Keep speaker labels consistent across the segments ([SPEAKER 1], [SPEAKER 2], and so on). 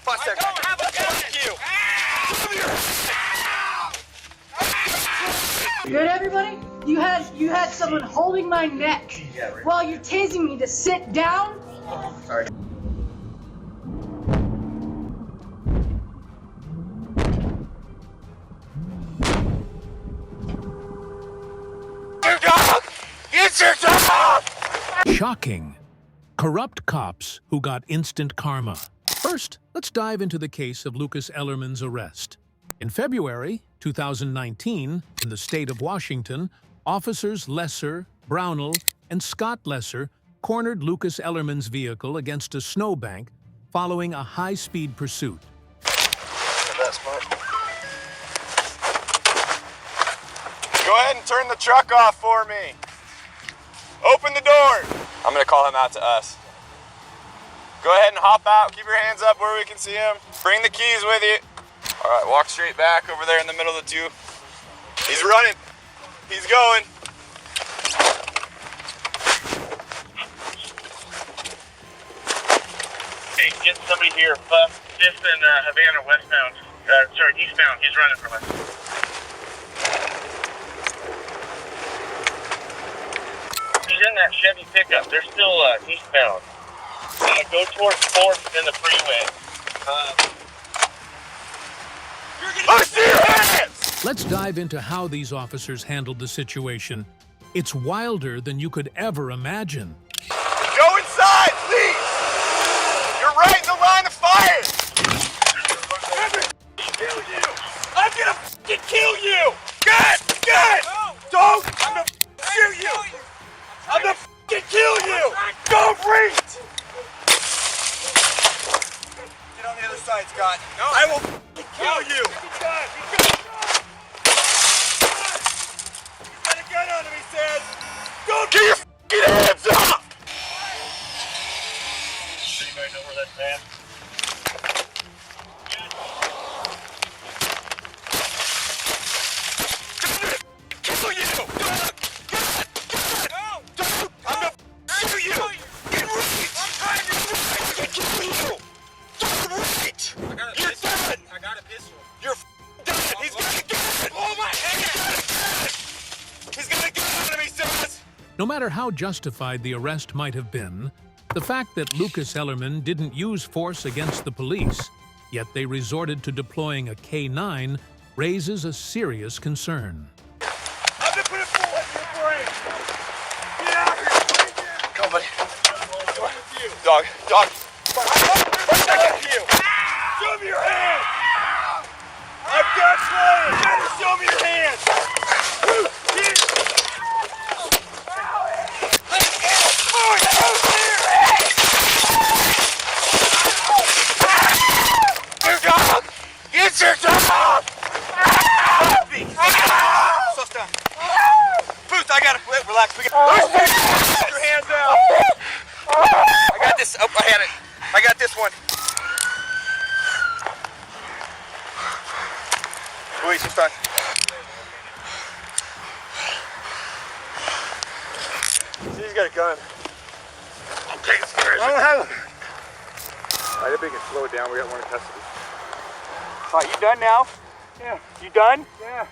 [SPEAKER 1] I don't have a gun.
[SPEAKER 2] You. Good, everybody? You had someone holding my neck while you're tasing me to sit down?
[SPEAKER 1] Sorry. Your dog! It's your dog!
[SPEAKER 3] Shocking. Corrupt cops who got instant karma. First, let's dive into the case of Lucas Ellerman's arrest. In February 2019, in the state of Washington, officers Lesser, Brownell, and Scott Lesser cornered Lucas Ellerman's vehicle against a snowbank following a high-speed pursuit.
[SPEAKER 1] That's smart. Go ahead and turn the truck off for me. Open the door. I'm gonna call him out to us. Go ahead and hop out. Keep your hands up where we can see him. Bring the keys with you. All right, walk straight back over there in the middle of the two. He's running. He's going.
[SPEAKER 4] Hey, get somebody here. Buff, just in Havana westbound. Sorry, eastbound. He's running from us. He's in that Chevy pickup. They're still eastbound. Go towards 4th and the freeway.
[SPEAKER 1] I see your hands!
[SPEAKER 3] Let's dive into how these officers handled the situation. It's wilder than you could ever imagine.
[SPEAKER 1] Go inside, please! You're right in the line of fire! I'm gonna kill you! I'm gonna fucking kill you! Good! Good! Don't! I'm gonna shoot you! I'm gonna fucking kill you! Don't breathe! Get on the other side, Scott. No. I will fucking kill you! He's got a gun on him, he says! Don't get your fucking hands up!
[SPEAKER 4] Anybody know where that's at?
[SPEAKER 1] Kill you! No! Don't! I'm gonna kill you! Get right! I'm trying to kill you! Get right! You're done!
[SPEAKER 5] I got a pistol.
[SPEAKER 1] You're done! He's got a gun! Oh my head! He's got a gun on him, he says!
[SPEAKER 3] No matter how justified the arrest might have been, the fact that Lucas Ellerman didn't use force against the police, yet they resorted to deploying a K-9, raises a serious concern.
[SPEAKER 1] I'm gonna put a bullet in your brain! Get out of here! Come on, buddy. Dog, dog. Right to you! Show me your hands! I'm done playing! You gotta show me your hands! Your dog! It's your dog! So stop. Booth, I got it. Relax. We got Put your hands out. I got this. Oh, I had it. I got this one. Luis, it's fine. He's got a gun.
[SPEAKER 4] Okay, where is
[SPEAKER 1] I don't have it.
[SPEAKER 5] I think we can slow it down. We got one in custody.
[SPEAKER 1] All right, you done now?
[SPEAKER 5] Yeah.
[SPEAKER 1] You done?
[SPEAKER 5] Yeah.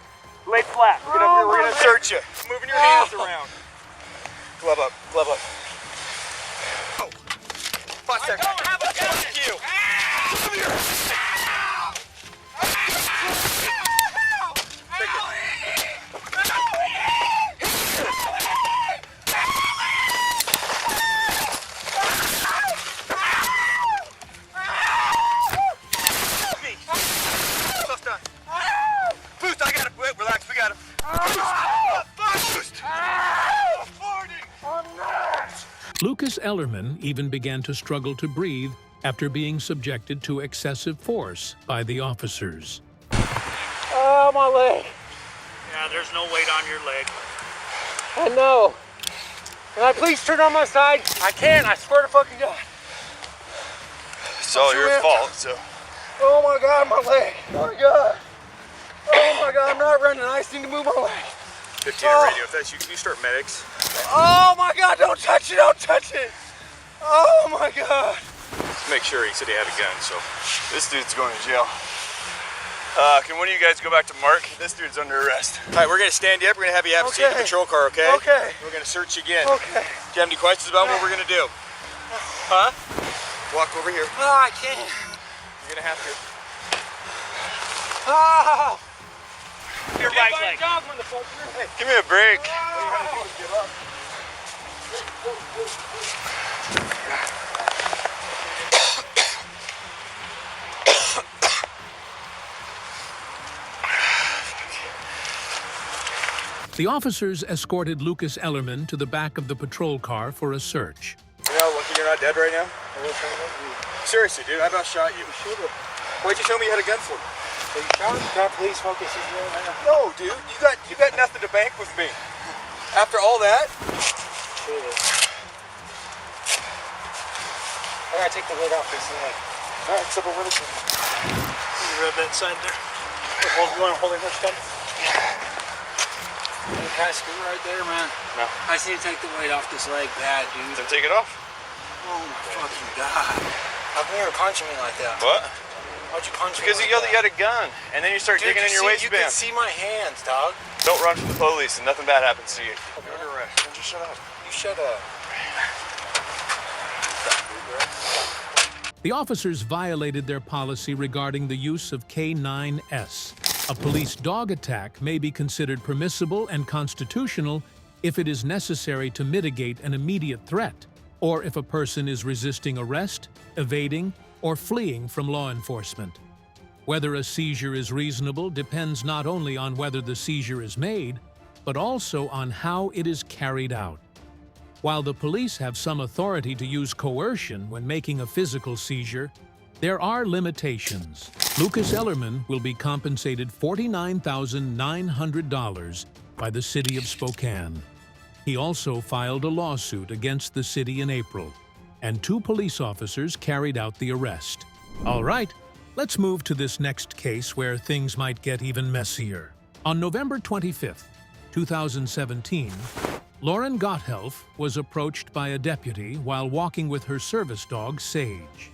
[SPEAKER 1] Lay flat. We're gonna search you. Moving your hands around. Glove up. Glove up. Oh. 5 seconds.
[SPEAKER 5] I don't have a gun.
[SPEAKER 1] Fuck you. Come here. Boost, I got him. Relax, we got him. Boost!
[SPEAKER 3] Lucas Ellerman even began to struggle to breathe after being subjected to excessive force by the officers.
[SPEAKER 2] Oh, my leg.
[SPEAKER 4] Yeah, there's no weight on your leg.
[SPEAKER 2] I know. Can I please turn on my side? I can't, I swear to fucking God.
[SPEAKER 1] It's all your fault, so.
[SPEAKER 2] Oh my God, my leg. Oh my God. Oh my God, I'm not running. I just need to move my leg.
[SPEAKER 5] 15 radio. If that's you, can you start medics?
[SPEAKER 2] Oh my God, don't touch it, don't touch it. Oh my God.
[SPEAKER 1] make sure. He said he had a gun, so this dude's going to jail. Can one of you guys go back to Mark? This dude's under arrest. All right, we're gonna stand you up. We're gonna have you have a seat in the patrol car, okay?
[SPEAKER 5] Okay.
[SPEAKER 1] We're gonna search you again.
[SPEAKER 5] Okay.
[SPEAKER 1] Do you have any questions about what we're gonna do? Huh? Walk over here.
[SPEAKER 5] Oh, I can't.
[SPEAKER 1] You're gonna have to.
[SPEAKER 5] Oh!
[SPEAKER 4] Your right leg.
[SPEAKER 1] Hey, give me a break.
[SPEAKER 3] The officers escorted Lucas Ellerman to the back of the patrol car for a search.
[SPEAKER 1] You know, lucky you're not dead right now. Seriously, dude, I about shot you. Why'd you tell me you had a gun for me?
[SPEAKER 5] So you shot him? Got police focus is real now.
[SPEAKER 1] No, dude, you got nothing to bank with me. After all that?
[SPEAKER 5] I gotta take the lid off this leg.
[SPEAKER 1] All right, except for when it's...
[SPEAKER 5] You rub that side there. You want to hold it much time? You kind of screw right there, man.
[SPEAKER 1] No.
[SPEAKER 5] I just need to take the weight off this leg bad, dude.
[SPEAKER 1] Then take it off.
[SPEAKER 5] Oh my fucking god. How come you were punching me like that?
[SPEAKER 1] What?
[SPEAKER 5] Why'd you punch me?
[SPEAKER 1] Because you yelled that you had a gun, and then you start digging in your
[SPEAKER 5] You
[SPEAKER 1] waistband.
[SPEAKER 5] can see my hands, dog.
[SPEAKER 1] Don't run from the police, and nothing bad happens to you. You're under arrest. Just shut up.
[SPEAKER 5] You shut up.
[SPEAKER 3] The officers violated their policy regarding the use of K9S. A police dog attack may be considered permissible and constitutional if it is necessary to mitigate an immediate threat, or if a person is resisting arrest, evading, or fleeing from law enforcement. Whether a seizure is reasonable depends not only on whether the seizure is made, but also on how it is carried out. While the police have some authority to use coercion when making a physical seizure, there are limitations. Lucas Ellerman will be compensated $49,900 by the city of Spokane. He also filed a lawsuit against the city in April, and 2 police officers carried out the arrest. All right, let's move to this next case where things might get even messier. On November 25th, 2017, Lauren Gotthelf was approached by a deputy while walking with her service dog, Sage.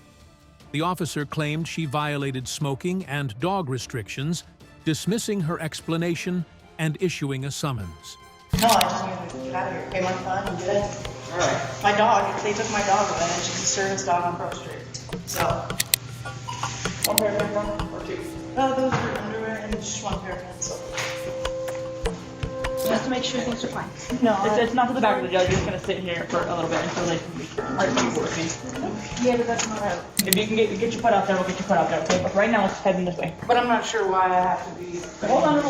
[SPEAKER 3] The officer claimed she violated smoking and dog restrictions, dismissing her explanation and issuing a summons.
[SPEAKER 2] No, I just need to get out of here. Okay, my fun, I'm good. Alright. My dog, they took my dog away, and she's a service dog on Pro Street. So. One pair of pants or 2? Oh, those are underwear and just 1 pair of pants.
[SPEAKER 6] Just to make sure things are fine.
[SPEAKER 2] No,
[SPEAKER 6] It's not to the back of the judge. You're just gonna sit here for a little bit until they can be working.
[SPEAKER 2] yeah, but that's not right.
[SPEAKER 6] If you can get your foot out there, we'll get your foot out there. Okay, but right now let's head in this way.
[SPEAKER 2] But I'm not sure why I have to be.
[SPEAKER 6] Hold on.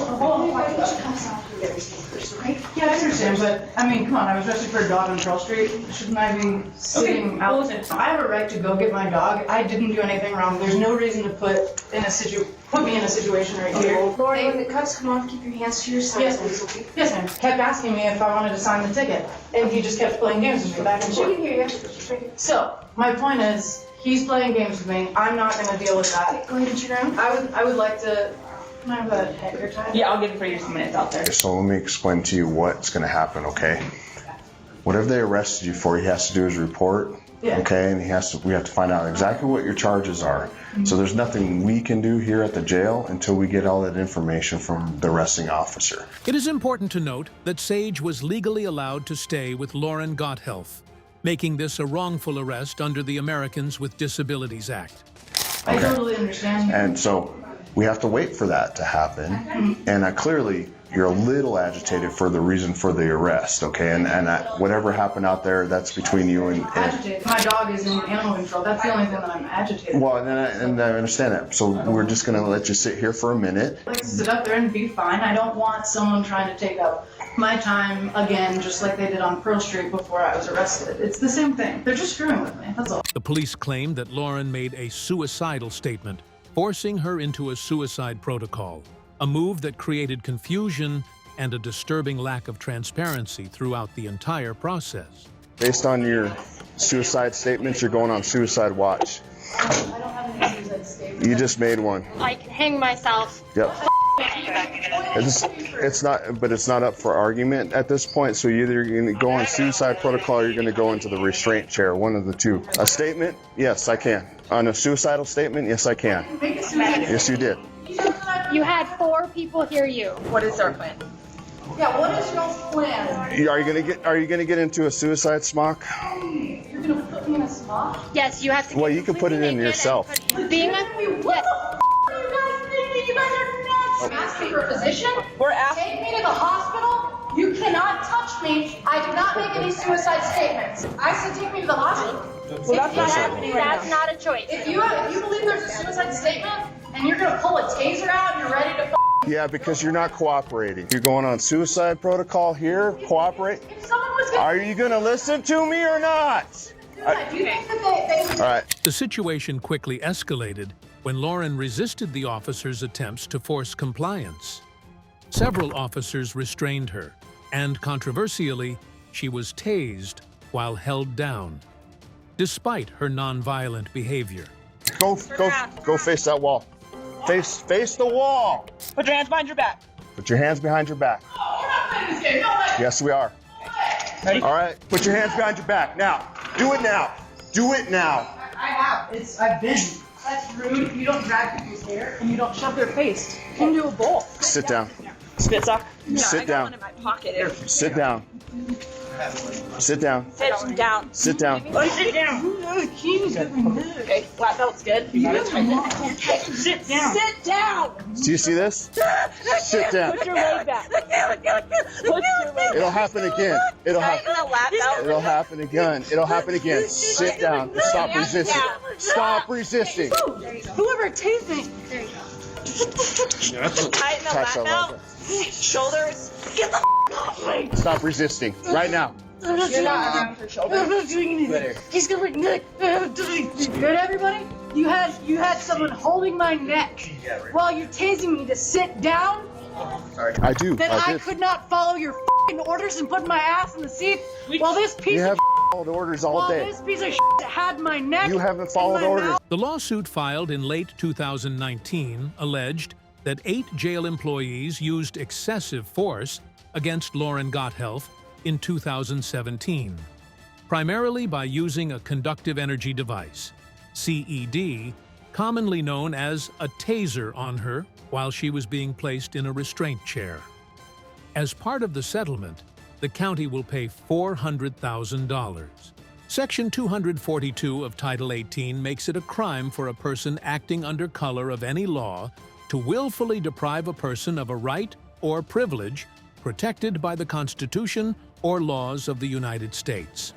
[SPEAKER 2] Yeah, I understand, but I mean, come on, I was arrested for a dog on Pearl Street. Shouldn't I be sitting out?
[SPEAKER 6] well, listen.
[SPEAKER 2] I have a right to go get my dog. I didn't do anything wrong. There's no reason to put me in a situation right here.
[SPEAKER 7] Lauren, when the cuffs come off, keep your hands to your sides.
[SPEAKER 2] Yes, please. Yes, ma'am. Kept asking me if I wanted to sign the ticket, and he just kept playing games with me back and
[SPEAKER 7] She can
[SPEAKER 2] forth.
[SPEAKER 7] hear you.
[SPEAKER 2] So, my point is, he's playing games with me. I'm not going to deal with that.
[SPEAKER 7] Go ahead and turn around.
[SPEAKER 2] I would like to. Can I have a hair tie?
[SPEAKER 6] Yeah, I'll give it for you some minutes out there.
[SPEAKER 8] So let me explain to you what's going to happen, okay? Whatever they arrested you for, he has to do his report,
[SPEAKER 2] Yeah.
[SPEAKER 8] okay? And we have to find out exactly what your charges are. So there's nothing we can do here at the jail until we get all that information from the arresting officer.
[SPEAKER 3] It is important to note that Sage was legally allowed to stay with Lauren Gotthelf, making this a wrongful arrest under the Americans with Disabilities Act.
[SPEAKER 2] I totally understand.
[SPEAKER 8] And so we have to wait for that to happen. And clearly, you're a little agitated for the reason for the arrest, okay? And whatever happened out there, that's between you and
[SPEAKER 2] Agitated. My dog is in animal control. That's the only thing that I'm agitated.
[SPEAKER 8] well, and I understand that. So we're just going to let you sit here for a minute.
[SPEAKER 2] I'd like to sit up there and be fine. I don't want someone trying to take up my time again, just like they did on Pearl Street before I was arrested. It's the same thing. They're just screwing with me. That's all.
[SPEAKER 3] The police claimed that Lauren made a suicidal statement, forcing her into a suicide protocol, a move that created confusion and a disturbing lack of transparency throughout the entire process.
[SPEAKER 8] Based on your suicide statements, you're going on suicide watch.
[SPEAKER 2] I don't have any suicide statements.
[SPEAKER 8] You just made one.
[SPEAKER 7] I can hang myself.
[SPEAKER 8] Yep. It's not, but it's not up for argument at this point. So you're either going to go on suicide protocol or you're going to go into the restraint chair. One of the two. A statement? Yes, I can. On a suicidal statement? Yes, I can. Yes, you did.
[SPEAKER 9] You had 4 people hear you.
[SPEAKER 6] What is our plan?
[SPEAKER 2] Yeah, what is your plan?
[SPEAKER 8] Are you gonna get into a suicide smock?
[SPEAKER 2] You're gonna put me in a smock?
[SPEAKER 9] Yes, you have to.
[SPEAKER 8] Well, you can put it in yourself.
[SPEAKER 9] Being a yes.
[SPEAKER 2] What are you guys thinking? You guys are nuts. I'm asking for a physician.
[SPEAKER 6] We're asking.
[SPEAKER 2] Take me to the hospital. You cannot touch me. I did not make any suicide statements. I said take me to the hospital.
[SPEAKER 6] Well, that's not happening right
[SPEAKER 9] That's
[SPEAKER 6] now.
[SPEAKER 9] not a choice.
[SPEAKER 2] If you believe there's a suicide statement and you're gonna pull a taser out and you're ready to
[SPEAKER 8] Yeah, because you're not cooperating. You're going on suicide protocol here. Cooperate.
[SPEAKER 2] if someone was gonna
[SPEAKER 8] Are you gonna listen to me or not?
[SPEAKER 2] do that, do you think that they would
[SPEAKER 8] All right.
[SPEAKER 3] The situation quickly escalated when Lauren resisted the officers' attempts to force compliance. Several officers restrained her, and controversially, she was tased while held down, despite her nonviolent behavior.
[SPEAKER 8] Go face that wall. Face the wall.
[SPEAKER 6] Put your hands behind your back.
[SPEAKER 8] Put your hands behind your back.
[SPEAKER 2] Oh, we're not playing this game. No way.
[SPEAKER 8] Yes, we are.
[SPEAKER 6] Ready?
[SPEAKER 8] All right. Put your hands behind your back. Now. Do it now. Do it now.
[SPEAKER 2] I have. I've been. That's rude. You don't drag people's hair and you don't shove their face into a bowl.
[SPEAKER 8] Sit down.
[SPEAKER 6] Spit sock?
[SPEAKER 8] Sit
[SPEAKER 6] I got
[SPEAKER 8] down.
[SPEAKER 6] one in my pocket.
[SPEAKER 8] Sit down. Sit down.
[SPEAKER 6] Sit down.
[SPEAKER 8] Sit down.
[SPEAKER 6] Sit down. Okay, flat belt's good. You gotta tighten it. Sit down. Sit down.
[SPEAKER 8] Do you see this? Sit down.
[SPEAKER 6] Put your leg back. Put your leg back.
[SPEAKER 8] It'll happen again. It'll happen.
[SPEAKER 6] Tighten the lap belt.
[SPEAKER 8] It'll happen again. It'll happen again. Sit down. Stop resisting. Stop resisting.
[SPEAKER 2] Whoever tased me.
[SPEAKER 6] Tighten the
[SPEAKER 8] Touch
[SPEAKER 6] lap
[SPEAKER 8] that
[SPEAKER 6] belt.
[SPEAKER 8] lap.
[SPEAKER 6] Shoulders. Get the off me.
[SPEAKER 8] Stop resisting. Right now.
[SPEAKER 6] You're not around her shoulders.
[SPEAKER 2] I'm not doing anything. He's gonna be neck. Good, everybody? You had someone holding my neck while you're tasing me to sit down.
[SPEAKER 8] I do.
[SPEAKER 2] Then I could not follow your f***ing orders and put my ass in the seat while this
[SPEAKER 8] You
[SPEAKER 2] piece
[SPEAKER 8] have
[SPEAKER 2] of
[SPEAKER 8] followed orders all
[SPEAKER 2] while
[SPEAKER 8] day.
[SPEAKER 2] this piece of had my neck.
[SPEAKER 8] You haven't
[SPEAKER 2] in
[SPEAKER 8] followed
[SPEAKER 2] my
[SPEAKER 8] orders.
[SPEAKER 2] mouth.
[SPEAKER 3] The lawsuit filed in late 2019 alleged that 8 jail employees used excessive force against Lauren Gotthelf in 2017, primarily by using a conductive energy device, CED, commonly known as a taser, on her while she was being placed in a restraint chair. As part of the settlement, the county will pay $400,000. Section 242 of Title 18 makes it a crime for a person acting under color of any law to willfully deprive a person of a right or privilege protected by the Constitution or laws of the United States.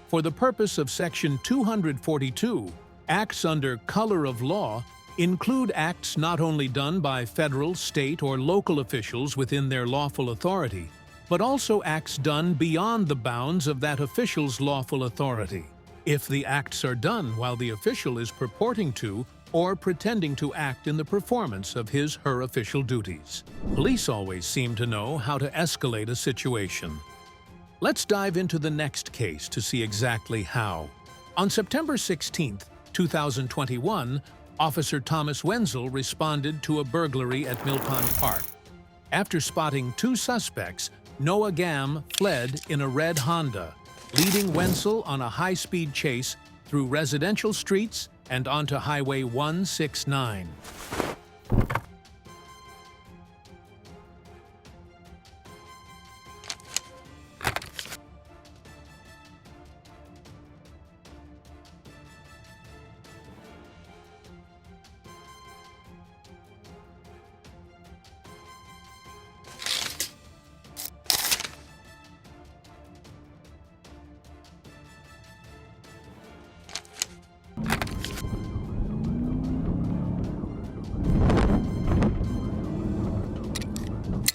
[SPEAKER 3] For the purpose of Section 242, acts under color of law include acts not only done by federal, state, or local officials within their lawful authority, but also acts done beyond the bounds of that official's lawful authority, if the acts are done while the official is purporting to or pretending to act in the performance of his/her official duties. Police always seem to know how to escalate a situation. Let's dive into the next case to see exactly how. On September 16, 2021, Officer Thomas Wenzel responded to a burglary at Mill Pond Park. After spotting 2 suspects, Noah Gam fled in a red Honda, leading Wenzel on a high-speed chase through residential streets and onto Highway 169.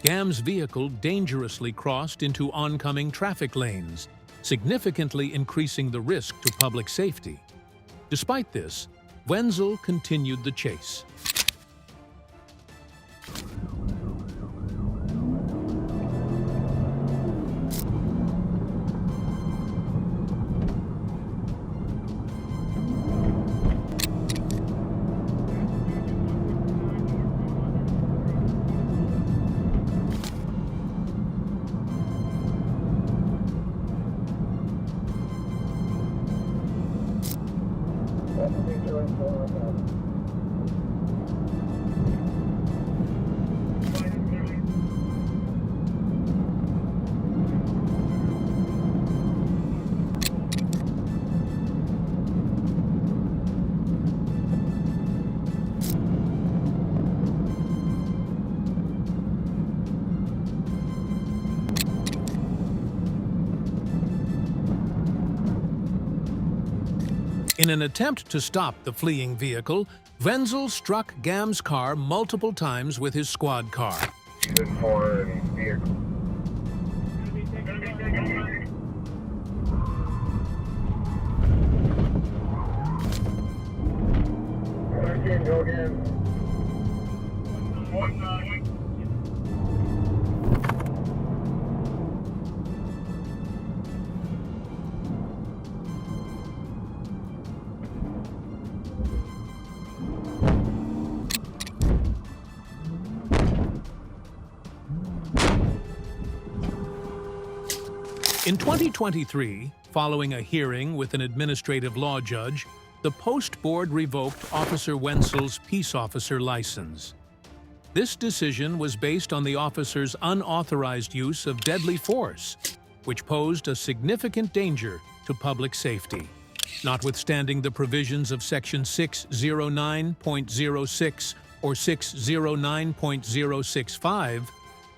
[SPEAKER 3] Gam's vehicle dangerously crossed into oncoming traffic lanes, significantly increasing the risk to public safety. Despite this, Wenzel continued the chase. In an attempt to stop the fleeing vehicle, Wenzel struck Gam's car multiple times with his squad car. In 2023, following a hearing with an administrative law judge, the Post Board revoked Officer Wenzel's peace officer license. This decision was based on the officer's unauthorized use of deadly force, which posed a significant danger to public safety. Notwithstanding the provisions of Section 609.06 or 609.065,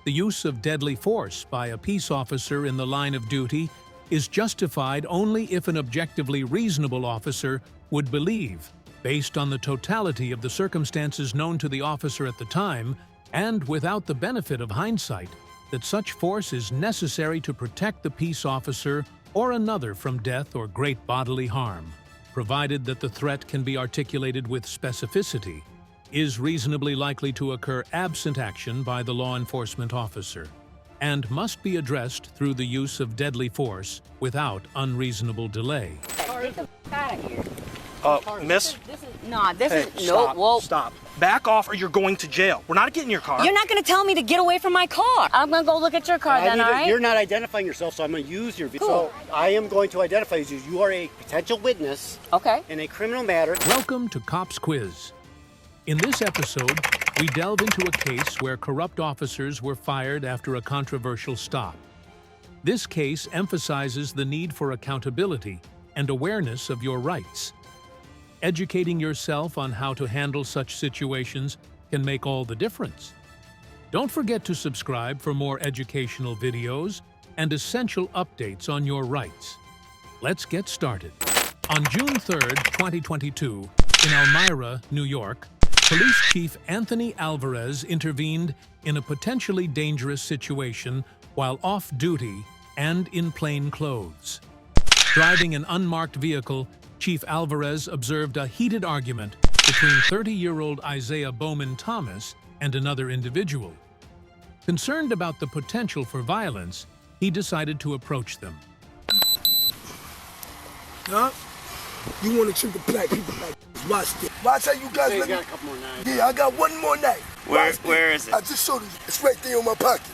[SPEAKER 3] the use of deadly force by a peace officer in the line of duty is justified only if an objectively reasonable officer would believe, based on the totality of the circumstances known to the officer at the time, and without the benefit of hindsight, that such force is necessary to protect the peace officer or another from death or great bodily harm, provided that the threat can be articulated with specificity, is reasonably likely to occur absent action by the law enforcement officer, and must be addressed through the use of deadly force without unreasonable delay.
[SPEAKER 5] Miss?
[SPEAKER 6] This is
[SPEAKER 5] Stop, stop. Back off or you're going to jail. We're not getting your car.
[SPEAKER 6] You're not going to tell me to get away from my car. I'm going to go look at your car then, all right?
[SPEAKER 10] You're not identifying yourself, so I'm going to use your vehicle. So I am going to identify you. You are a potential witness in a criminal matter.
[SPEAKER 3] Welcome to Cops Quiz. In this episode, we delve into a case where corrupt officers were fired after a controversial stop. This case emphasizes the need for accountability and awareness of your rights. Educating yourself on how to handle such situations can make all the difference. Don't forget to subscribe for more educational videos and essential updates on your rights. Let's get started. On June 3rd, 2022, in Elmira, New York, Police Chief Anthony Alvarez intervened in a potentially dangerous situation while off-duty and in plain clothes. Driving an unmarked vehicle, Chief Alvarez observed a heated argument between 30-year-old Isaiah Bowman Thomas and another individual. Concerned about the potential for violence, he decided to approach them.
[SPEAKER 11] Huh? You want to treat the black people like this. Watch this. Watch how you guys let me...
[SPEAKER 10] got a couple more knives.
[SPEAKER 11] Yeah, I got one more knife.
[SPEAKER 1] Where is it?
[SPEAKER 11] I just showed you. It's right there in my pocket.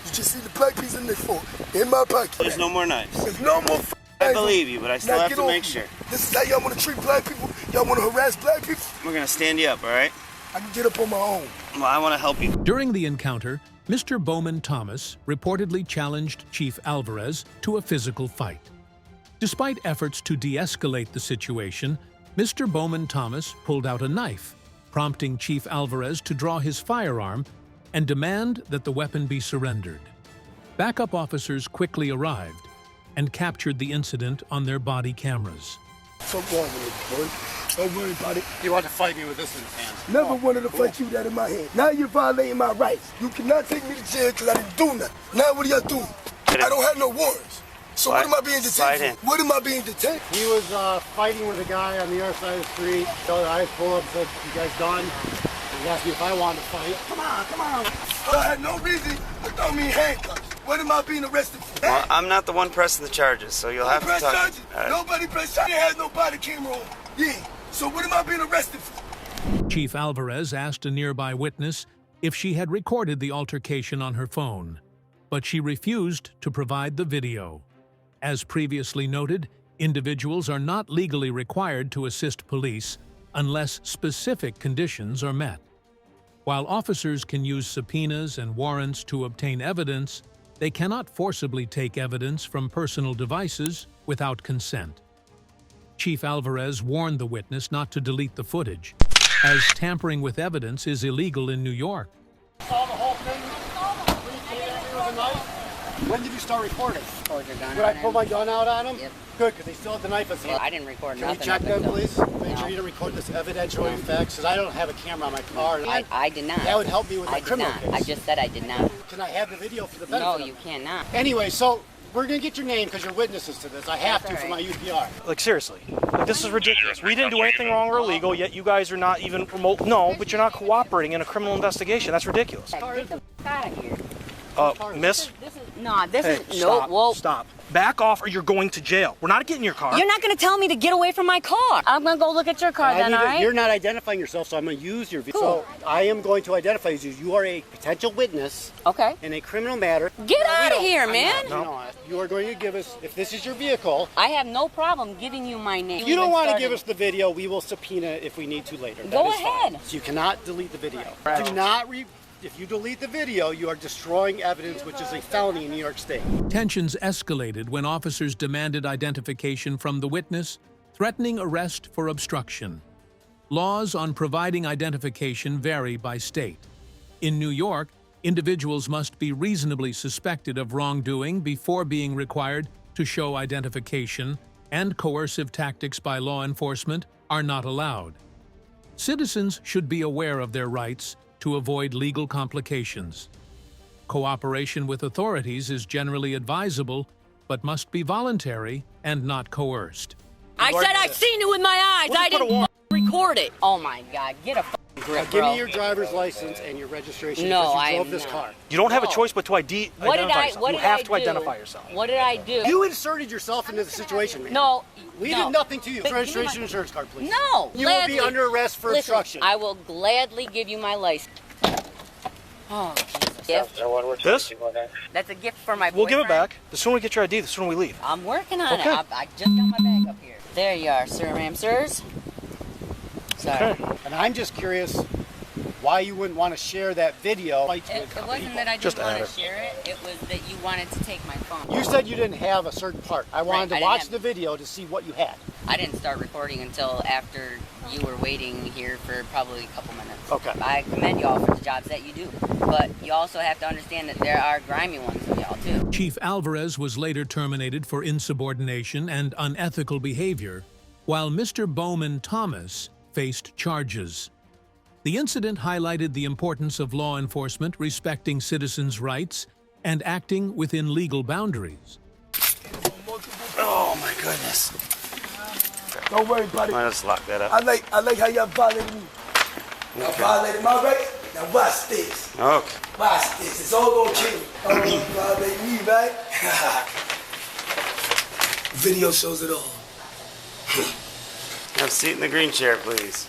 [SPEAKER 11] You just see the black piece in this phone. In my pocket.
[SPEAKER 1] There's no more knives.
[SPEAKER 11] There's no more
[SPEAKER 1] I believe you, but I still have to make sure.
[SPEAKER 11] This is how y'all want to treat black people? Y'all want to harass black people?
[SPEAKER 1] We're going to stand you up, all right?
[SPEAKER 11] I can get up on my own.
[SPEAKER 1] Well, I want to help you.
[SPEAKER 3] During the encounter, Mr. Bowman Thomas reportedly challenged Chief Alvarez to a physical fight. Despite efforts to de-escalate the situation, Mr. Bowman Thomas pulled out a knife, prompting Chief Alvarez to draw his firearm and demand that the weapon be surrendered. Backup officers quickly arrived and captured the incident on their body cameras.
[SPEAKER 11] What's wrong with it, boy? Don't worry about it.
[SPEAKER 10] You want to fight me with this in his hand?
[SPEAKER 11] Never wanted to fight you with that in my hand. Now you're violating my rights. You cannot take me to jail because I didn't do nothing. Now what are y'all doing? I don't have no warrants. So what am I being detained for? What am I being detained for?
[SPEAKER 10] He was fighting with a guy on the other side of the street. So I pulled up and said, you guys done? He asked me if I wanted to fight. Come on, come on.
[SPEAKER 11] I had no reason to throw me in handcuffs. What am I being arrested for?
[SPEAKER 1] Well, I'm not the one pressing the charges, so you'll have to talk.
[SPEAKER 11] Charges. Right. Nobody pressed charges. There has no body camera on. Yeah. So what am I being arrested for?
[SPEAKER 3] Chief Alvarez asked a nearby witness if she had recorded the altercation on her phone, but she refused to provide the video. As previously noted, individuals are not legally required to assist police unless specific conditions are met. While officers can use subpoenas and warrants to obtain evidence, they cannot forcibly take evidence from personal devices without consent. Chief Alvarez warned the witness not to delete the footage, as tampering with evidence is illegal in New York.
[SPEAKER 10] Saw the whole thing. When did you start recording?
[SPEAKER 6] Pulled your gun
[SPEAKER 10] Did
[SPEAKER 6] on
[SPEAKER 10] I pull
[SPEAKER 6] him.
[SPEAKER 10] my gun out on him?
[SPEAKER 6] Yep.
[SPEAKER 10] Good, because they still have the knife in his hand.
[SPEAKER 6] I didn't record
[SPEAKER 10] Can we
[SPEAKER 6] nothing.
[SPEAKER 10] check
[SPEAKER 6] up
[SPEAKER 10] them,
[SPEAKER 6] until-
[SPEAKER 10] please? Make sure you don't record this evidentiary effects, because I don't have a camera on my car. And
[SPEAKER 6] I did not.
[SPEAKER 10] That would help me with my
[SPEAKER 6] I did
[SPEAKER 10] criminal
[SPEAKER 6] not.
[SPEAKER 10] case.
[SPEAKER 6] I just said I did not.
[SPEAKER 10] Can I have the video for the benefit
[SPEAKER 6] No,
[SPEAKER 10] of
[SPEAKER 6] you
[SPEAKER 10] it?
[SPEAKER 6] cannot.
[SPEAKER 10] Anyway, so we're going to get your name because you're witnesses to this. I have
[SPEAKER 6] That's
[SPEAKER 10] to for
[SPEAKER 6] all
[SPEAKER 10] my
[SPEAKER 6] right.
[SPEAKER 10] UPR.
[SPEAKER 5] Like, seriously. Like, this is ridiculous. We didn't do anything wrong or illegal, yet you guys are not even remote. No, but you're not cooperating in a criminal investigation. That's ridiculous.
[SPEAKER 6] Get the f out of here.
[SPEAKER 5] Miss?
[SPEAKER 6] This
[SPEAKER 5] Hey,
[SPEAKER 6] is no.
[SPEAKER 5] stop,
[SPEAKER 6] Whoa.
[SPEAKER 5] stop. Back off or you're going to jail. We're not getting in your car.
[SPEAKER 6] You're not going to tell me to get away from my car. I'm going to go look at your car then, all right?
[SPEAKER 10] You're not identifying yourself, so I'm going to use your video.
[SPEAKER 6] Cool.
[SPEAKER 10] So I am going to identify you. You are a potential witness
[SPEAKER 6] Okay.
[SPEAKER 10] in a criminal matter.
[SPEAKER 6] Get
[SPEAKER 10] No, we
[SPEAKER 6] out of
[SPEAKER 10] don't-
[SPEAKER 6] here,
[SPEAKER 10] I'm
[SPEAKER 6] man.
[SPEAKER 10] not. You are going to give us, if this is your vehicle,
[SPEAKER 6] I have no problem giving you my name.
[SPEAKER 10] if you don't want to give us the video, we will subpoena if we need to later.
[SPEAKER 6] Go
[SPEAKER 10] That is fine.
[SPEAKER 6] ahead.
[SPEAKER 10] So you cannot delete the video. Do not if you delete the video, you are destroying evidence, which is a felony in New York State.
[SPEAKER 3] Tensions escalated when officers demanded identification from the witness, threatening arrest for obstruction. Laws on providing identification vary by state. In New York, individuals must be reasonably suspected of wrongdoing before being required to show identification, and coercive tactics by law enforcement are not allowed. Citizens should be aware of their rights to avoid legal complications. Cooperation with authorities is generally advisable, but must be voluntary and not coerced.
[SPEAKER 6] I said I seen it with my eyes. I didn't record it. Oh my God, get a grip,
[SPEAKER 10] Give
[SPEAKER 6] bro.
[SPEAKER 10] me your driver's license and your registration
[SPEAKER 6] No,
[SPEAKER 10] because
[SPEAKER 6] I
[SPEAKER 10] you
[SPEAKER 6] am
[SPEAKER 10] drove this
[SPEAKER 6] not.
[SPEAKER 10] car.
[SPEAKER 5] You don't have a
[SPEAKER 6] No.
[SPEAKER 5] choice but to identify yourself.
[SPEAKER 6] What
[SPEAKER 5] You
[SPEAKER 6] did
[SPEAKER 5] have
[SPEAKER 6] I
[SPEAKER 5] to
[SPEAKER 6] do?
[SPEAKER 5] identify yourself.
[SPEAKER 6] What did I do?
[SPEAKER 10] You inserted yourself into the situation, man.
[SPEAKER 6] No.
[SPEAKER 10] We
[SPEAKER 6] no.
[SPEAKER 10] did nothing to you.
[SPEAKER 6] But give me
[SPEAKER 10] Registration
[SPEAKER 6] my-
[SPEAKER 10] insurance card, please.
[SPEAKER 6] No.
[SPEAKER 10] You will be
[SPEAKER 6] gladly.
[SPEAKER 10] under arrest for
[SPEAKER 6] Listen,
[SPEAKER 10] obstruction.
[SPEAKER 6] I will gladly give you my license. Oh, Jesus. Gift?
[SPEAKER 5] This?
[SPEAKER 6] That's a gift for my boyfriend.
[SPEAKER 5] We'll give it back. The sooner we get your ID, the sooner we leave.
[SPEAKER 6] I'm working on
[SPEAKER 5] Okay.
[SPEAKER 6] it. I just got my bag up here. There you are, sir, ma'am, sirs. Sorry.
[SPEAKER 5] Okay.
[SPEAKER 10] And I'm just curious why you wouldn't want to share that video.
[SPEAKER 6] It wasn't that I
[SPEAKER 5] Just
[SPEAKER 6] didn't want
[SPEAKER 5] add
[SPEAKER 6] to
[SPEAKER 5] it.
[SPEAKER 6] share it. It was that you wanted to take my phone.
[SPEAKER 10] You said you didn't have a certain part. I wanted
[SPEAKER 6] Right, I
[SPEAKER 10] to
[SPEAKER 6] didn't
[SPEAKER 10] watch
[SPEAKER 6] have-
[SPEAKER 10] the video to see what you had.
[SPEAKER 6] I didn't start recording until after you were waiting here for probably a couple minutes.
[SPEAKER 10] Okay.
[SPEAKER 6] I commend y'all for the jobs that you do. But you also have to understand that there are grimy ones of y'all, too.
[SPEAKER 3] Chief Alvarez was later terminated for insubordination and unethical behavior, while Mr. Bowman Thomas faced charges. The incident highlighted the importance of law enforcement respecting citizens' rights and acting within legal boundaries.
[SPEAKER 12] Oh my goodness.
[SPEAKER 11] Don't worry, buddy.
[SPEAKER 12] All right, let's lock that up.
[SPEAKER 11] I like how y'all violated me. Y'all violated my rights. Now watch this.
[SPEAKER 12] Okay.
[SPEAKER 11] Watch this. It's all gonna change. Violate me, right? Video shows it all.
[SPEAKER 12] Have a seat in the green chair, please.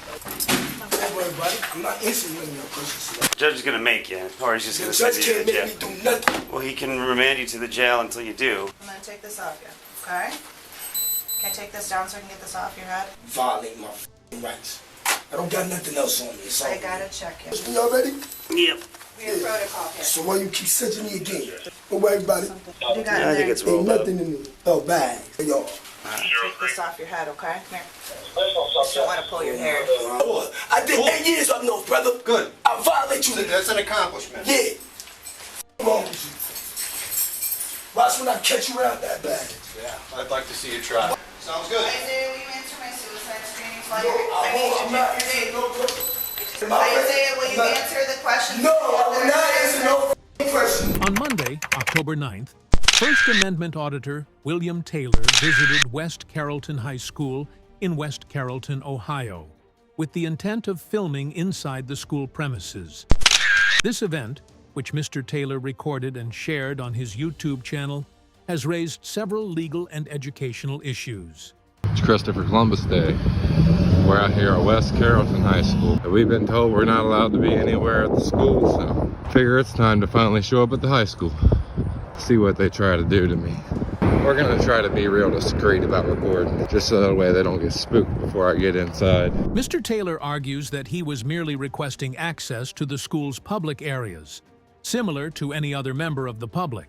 [SPEAKER 11] Don't worry, buddy. I'm not insinuating your person.
[SPEAKER 12] The judge is going to make you, or he's just
[SPEAKER 11] The
[SPEAKER 12] going to
[SPEAKER 11] judge
[SPEAKER 12] send you
[SPEAKER 11] can't
[SPEAKER 12] to
[SPEAKER 11] make
[SPEAKER 12] the jail.
[SPEAKER 11] me do nothing.
[SPEAKER 12] Well, he can remand you to the jail until you do.
[SPEAKER 2] I'm gonna take this off you, okay? Can I take this down so I can get this off your head?
[SPEAKER 11] Violate my f***ing rights. I don't got nothing else on me. It's all
[SPEAKER 2] I gotta check you.
[SPEAKER 11] We all ready?
[SPEAKER 12] Yep.
[SPEAKER 2] We have protocol here.
[SPEAKER 11] So why you keep sending me again? Don't worry about it.
[SPEAKER 2] You got
[SPEAKER 12] I
[SPEAKER 2] it
[SPEAKER 12] think
[SPEAKER 2] there.
[SPEAKER 12] it's
[SPEAKER 11] Ain't
[SPEAKER 12] rolled up.
[SPEAKER 11] nothing in me. Oh, bang. Hey, y'all.
[SPEAKER 2] Take this off your head, okay? Here. Just don't want to pull your hair.
[SPEAKER 11] I did 8 years up north, brother.
[SPEAKER 13] Good.
[SPEAKER 11] I violate you.
[SPEAKER 13] That's an accomplishment.
[SPEAKER 11] Yeah. What's wrong with you? Watch when I catch you out that bag.
[SPEAKER 13] Yeah, I'd like to see you try. Sounds good.
[SPEAKER 2] Isaiah, will you answer my suicide screening flight?
[SPEAKER 11] No,
[SPEAKER 2] I need you
[SPEAKER 11] I'm
[SPEAKER 2] to
[SPEAKER 11] not
[SPEAKER 2] pick your name.
[SPEAKER 11] No,
[SPEAKER 2] Isaiah, will you answer the question?
[SPEAKER 11] No, I will not answer no question.
[SPEAKER 3] On Monday, October 9th, First Amendment Auditor William Taylor visited West Carrollton High School in West Carrollton, Ohio, with the intent of filming inside the school premises. This event, which Mr. Taylor recorded and shared on his YouTube channel, has raised several legal and educational issues.
[SPEAKER 14] It's Christopher Columbus Day. We're out here at West Carrollton High School. We've been told we're not allowed to be anywhere at the school, so figure it's time to finally show up at the high school. See what they try to do to me. We're gonna try to be real discreet about recording, just so that way they don't get spooked before I get inside.
[SPEAKER 3] Mr. Taylor argues that he was merely requesting access to the school's public areas, similar to any other member of the public.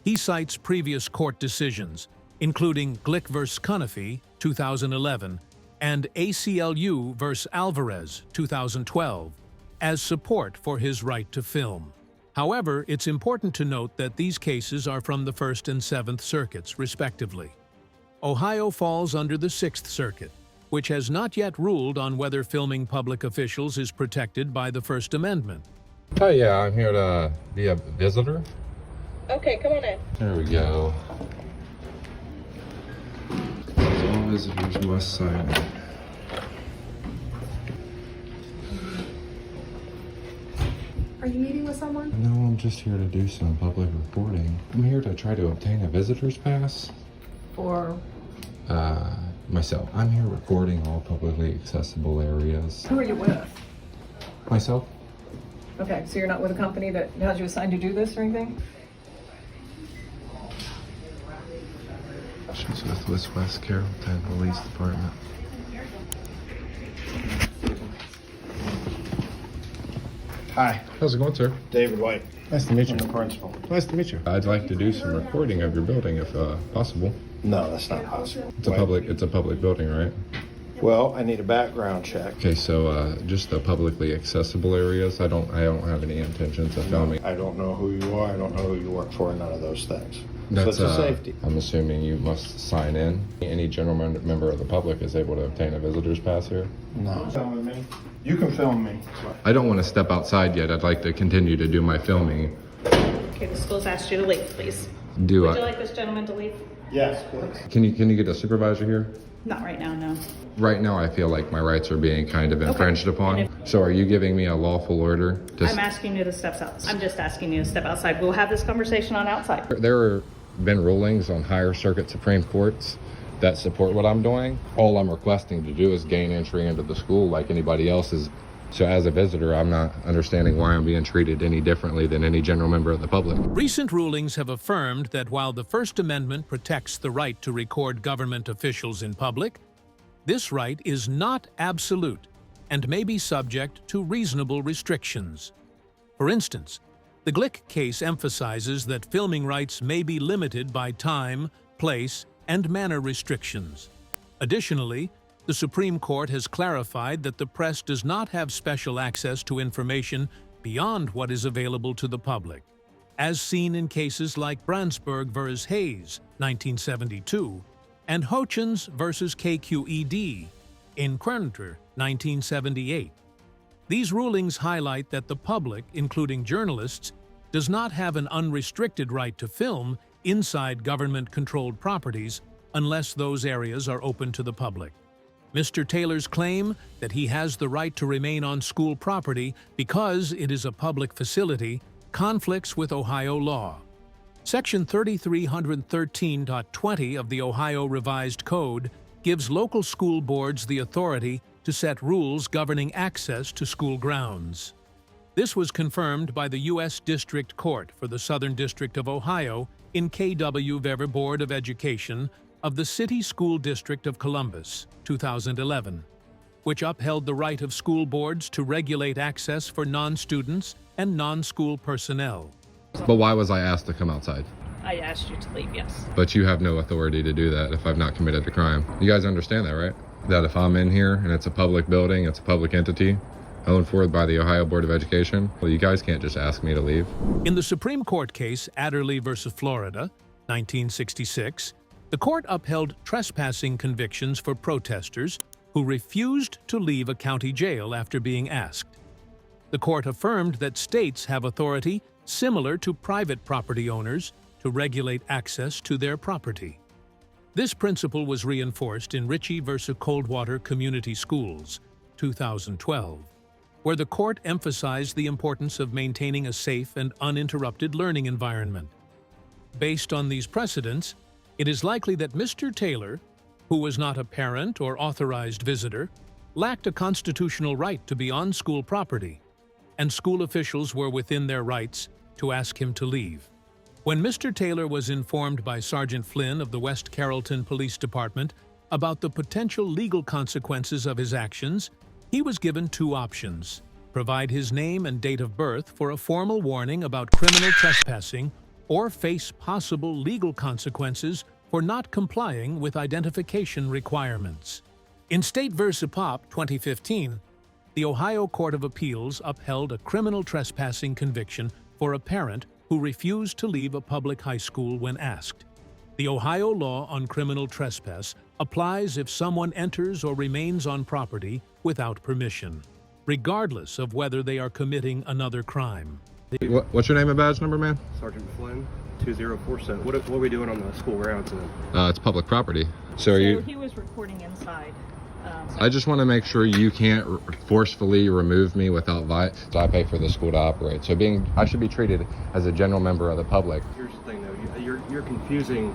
[SPEAKER 3] He cites previous court decisions, including Glick v. Cunniffe, 2011, and ACLU v. Alvarez, 2012, as support for his right to film. However, it's important to note that these cases are from the First and Seventh Circuits, respectively. Ohio falls under the Sixth Circuit, which has not yet ruled on whether filming public officials is protected by the First Amendment.
[SPEAKER 14] Oh yeah, I'm here to be a visitor.
[SPEAKER 2] Okay, come on in.
[SPEAKER 14] There we go. All visitors must sign in.
[SPEAKER 7] Are you meeting with someone?
[SPEAKER 14] No, I'm just here to do some public reporting. I'm here to try to obtain a visitor's pass.
[SPEAKER 7] For?
[SPEAKER 14] Myself. I'm here recording all publicly accessible areas.
[SPEAKER 7] Who are you with?
[SPEAKER 14] Myself?
[SPEAKER 7] Okay, so you're not with a company that has you assigned to do this or anything?
[SPEAKER 14] She's with West Carrollton Police Department.
[SPEAKER 10] Hi.
[SPEAKER 14] How's it going, sir?
[SPEAKER 10] David White.
[SPEAKER 14] Nice to meet you.
[SPEAKER 10] I'm the principal.
[SPEAKER 14] Nice to meet you. I'd like to do some recording of your building if possible.
[SPEAKER 10] No, that's not possible.
[SPEAKER 14] It's a public building, right?
[SPEAKER 10] Well, I need a background check.
[SPEAKER 14] Okay, so just the publicly accessible areas. I don't have any intentions of filming.
[SPEAKER 10] I don't know who you are. I don't know who you work for. None of those things.
[SPEAKER 14] That's
[SPEAKER 10] so it's a safety.
[SPEAKER 14] I'm assuming you must sign in. Any general member of the public is able to obtain a visitor's pass here.
[SPEAKER 10] No. Filming me. You can film me.
[SPEAKER 14] I don't want to step outside yet. I'd like to continue to do my filming.
[SPEAKER 2] Okay, the school's asked you to leave, please. Would you like this gentleman to leave?
[SPEAKER 10] Yes, please.
[SPEAKER 14] Can you get a supervisor here?
[SPEAKER 2] Not right now, no.
[SPEAKER 14] Right now, I feel like my rights are being kind of infringed upon. So are you giving me a lawful order?
[SPEAKER 2] I'm asking you to step outside. I'm just asking you to step outside. We'll have this conversation on outside.
[SPEAKER 14] There have been rulings on higher circuit Supreme Courts that support what I'm doing. All I'm requesting to do is gain entry into the school like anybody else is. So as a visitor, I'm not understanding why I'm being treated any differently than any general member of the public.
[SPEAKER 3] Recent rulings have affirmed that while the First Amendment protects the right to record government officials in public, this right is not absolute and may be subject to reasonable restrictions. For instance, the Glick case emphasizes that filming rights may be limited by time, place, and manner restrictions. Additionally, the Supreme Court has clarified that the press does not have special access to information beyond what is available to the public, as seen in cases like Brandsburg v. Hayes, 1972, and Hochins v. KQED in Quernter, 1978. These rulings highlight that the public, including journalists, does not have an unrestricted right to film inside government-controlled properties unless those areas are open to the public. Mr. Taylor's claim that he has the right to remain on school property because it is a public facility conflicts with Ohio law. Section 3313.20 of the Ohio Revised Code gives local school boards the authority to set rules governing access to school grounds. This was confirmed by the U.S. District Court for the Southern District of Ohio in K.W. Vever Board of Education of the City School District of Columbus, 2011, which upheld the right of school boards to regulate access for non-students and non-school personnel.
[SPEAKER 14] But why was I asked to come outside?
[SPEAKER 2] I asked you to leave, yes.
[SPEAKER 14] But you have no authority to do that if I've not committed a crime. You guys understand that, right? That if I'm in here and it's a public building, it's a public entity, owned for by the Ohio Board of Education, well, you guys can't just ask me to leave.
[SPEAKER 3] In the Supreme Court case Adderley v. Florida, 1966, the court upheld trespassing convictions for protesters who refused to leave a county jail after being asked. The court affirmed that states have authority similar to private property owners to regulate access to their property. This principle was reinforced in Ritchie v. Coldwater Community Schools, 2012, where the court emphasized the importance of maintaining a safe and uninterrupted learning environment. Based on these precedents, it is likely that Mr. Taylor, who was not a parent or authorized visitor, lacked a constitutional right to be on school property, and school officials were within their rights to ask him to leave. When Mr. Taylor was informed by Sergeant Flynn of the West Carrollton Police Department about the potential legal consequences of his actions, he was given two options: provide his name and date of birth for a formal warning about criminal trespassing, or face possible legal consequences for not complying with identification requirements. In State v. Pop, 2015, the Ohio Court of Appeals upheld a criminal trespassing conviction for a parent who refused to leave a public high school when asked. The Ohio law on criminal trespass applies if someone enters or remains on property without permission, regardless of whether they are committing another crime.
[SPEAKER 14] What's your name and badge number, man?
[SPEAKER 5] Sergeant Flynn, 2047. What are we doing on the school grounds then?
[SPEAKER 14] It's public property. So are you?
[SPEAKER 7] He was recording inside.
[SPEAKER 14] I just want to make sure you can't forcefully remove me without so I pay for the school to operate. So I should be treated as a general member of the public.
[SPEAKER 5] Here's the thing though, you're confusing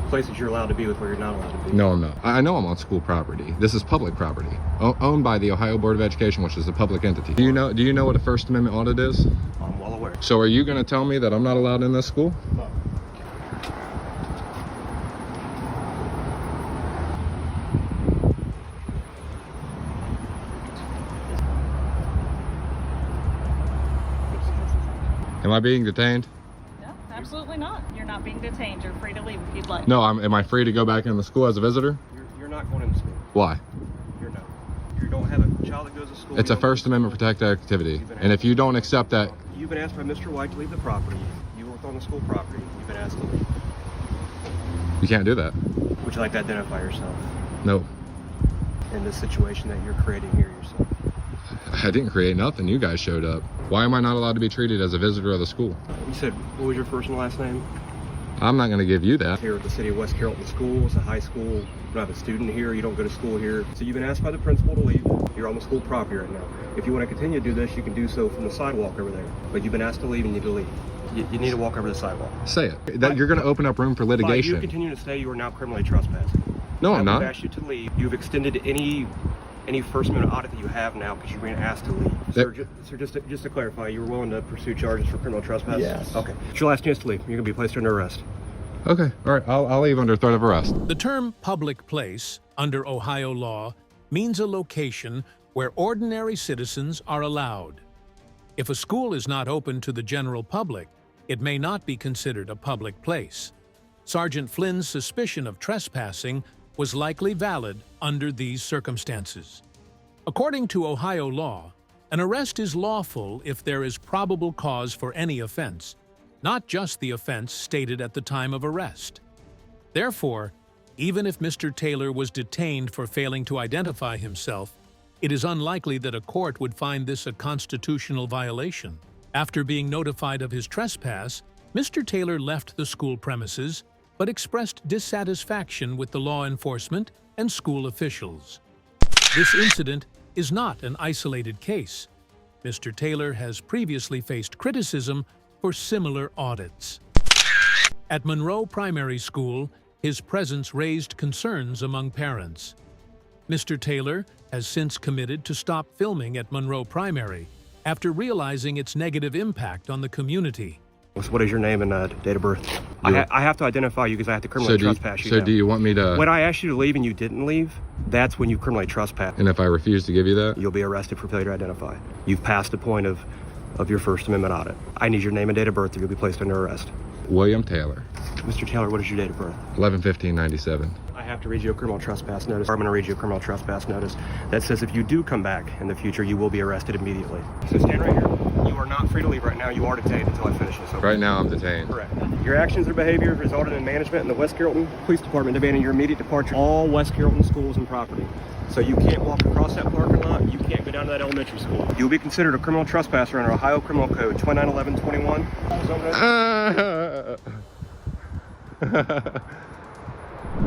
[SPEAKER 5] places you're allowed to be with where you're not allowed to be.
[SPEAKER 14] No, I'm not. I know I'm on school property. This is public property, owned by the Ohio Board of Education, which is a public entity. Do you know what a First Amendment audit is?
[SPEAKER 5] I'm well aware.
[SPEAKER 14] So are you going to tell me that I'm not allowed in this school?
[SPEAKER 5] No.
[SPEAKER 14] Am I being detained?
[SPEAKER 7] No, absolutely not. You're not being detained. You're free to leave if you'd like.
[SPEAKER 14] No, am I free to go back in the school as a visitor?
[SPEAKER 5] You're not going into school.
[SPEAKER 14] Why?
[SPEAKER 5] You're not. You don't have a child that goes to school.
[SPEAKER 14] It's a First Amendment protected activity. And if you don't accept that...
[SPEAKER 5] You've been asked by Mr. White to leave the property. You work on the school property. You've been asked to leave.
[SPEAKER 14] You can't do that.
[SPEAKER 5] Would you like to identify yourself?
[SPEAKER 14] No.
[SPEAKER 5] In this situation that you're creating here yourself?
[SPEAKER 14] I didn't create nothing. You guys showed up. Why am I not allowed to be treated as a visitor of the school?
[SPEAKER 5] You said, what was your first and last name?
[SPEAKER 14] I'm not going to give you that.
[SPEAKER 5] Here at the City of West Carrollton School, it's a high school. You don't have a student here. You don't go to school here. So you've been asked by the principal to leave. You're on the school property right now. If you want to continue to do this, you can do so from the sidewalk over there. But you've been asked to leave and you need to leave. You need to walk over the sidewalk.
[SPEAKER 14] Say it. That you're going to open up room for litigation.
[SPEAKER 5] By you continue to stay, you are now criminally trespassing.
[SPEAKER 14] No, I'm not.
[SPEAKER 5] I've asked you to leave. You've extended any First Amendment audit that you have now because you've been asked to leave. Sir, just to clarify, you were willing to pursue charges for criminal trespass?
[SPEAKER 11] Yes.
[SPEAKER 5] Okay. It's your last chance to leave. You're going to be placed under arrest.
[SPEAKER 14] Okay. All right. I'll leave under threat of arrest.
[SPEAKER 3] The term public place, under Ohio law, means a location where ordinary citizens are allowed. If a school is not open to the general public, it may not be considered a public place. Sergeant Flynn's suspicion of trespassing was likely valid under these circumstances. According to Ohio law, an arrest is lawful if there is probable cause for any offense, not just the offense stated at the time of arrest. Therefore, even if Mr. Taylor was detained for failing to identify himself, it is unlikely that a court would find this a constitutional violation. After being notified of his trespass, Mr. Taylor left the school premises, but expressed dissatisfaction with the law enforcement and school officials. This incident is not an isolated case. Mr. Taylor has previously faced criticism for similar audits. At Monroe Primary School, his presence raised concerns among parents. Mr. Taylor has since committed to stop filming at Monroe Primary after realizing its negative impact on the community.
[SPEAKER 5] What is your name and date of birth? I have to identify you because I have to criminally trespass you.
[SPEAKER 14] So do you want me to...
[SPEAKER 5] When I asked you to leave and you didn't leave, that's when you criminally trespass.
[SPEAKER 14] And if I refuse to give you that?
[SPEAKER 5] You'll be arrested for failure to identify. You've passed the point of your First Amendment audit. I need your name and date of birth or you'll be placed under arrest.
[SPEAKER 14] William Taylor.
[SPEAKER 5] Mr. Taylor, what is your date of birth?
[SPEAKER 14] 11/15/97.
[SPEAKER 5] I have to read you a criminal trespass notice. I'm going to read you a criminal trespass notice that says if you do come back in the future, you will be arrested immediately. So stand right here. You are not free to leave right now. You are detained until I finish this. Okay?
[SPEAKER 14] Right now, I'm detained.
[SPEAKER 5] Correct. Your actions or behavior resulted in management in the West Carrollton Police Department demanding your immediate departure. All West Carrollton schools and property. So you can't walk across that parking lot. You can't go down to that elementary school. You'll be considered a criminal trespasser under Ohio Criminal Code 291121.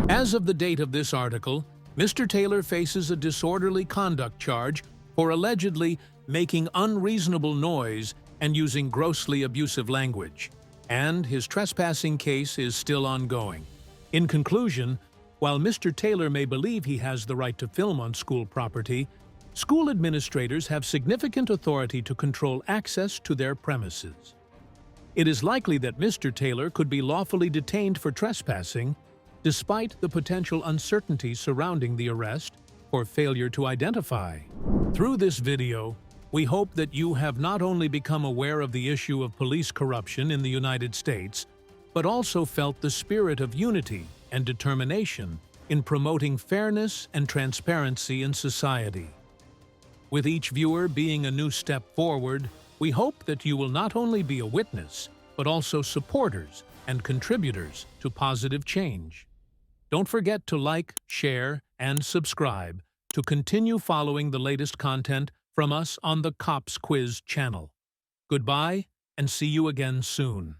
[SPEAKER 3] As of the date of this article, Mr. Taylor faces a disorderly conduct charge for allegedly making unreasonable noise and using grossly abusive language, and his trespassing case is still ongoing. In conclusion, while Mr. Taylor may believe he has the right to film on school property, school administrators have significant authority to control access to their premises. It is likely that Mr. Taylor could be lawfully detained for trespassing, despite the potential uncertainty surrounding the arrest or failure to identify. Through this video, we hope that you have not only become aware of the issue of police corruption in the United States, but also felt the spirit of unity and determination in promoting fairness and transparency in society. With each viewer being a new step forward, We hope that you will not only be a witness, but also supporters and contributors to positive change. Don't forget to like, share, and subscribe to continue following the latest content from us on the Cops Quiz channel. Goodbye, and see you again soon.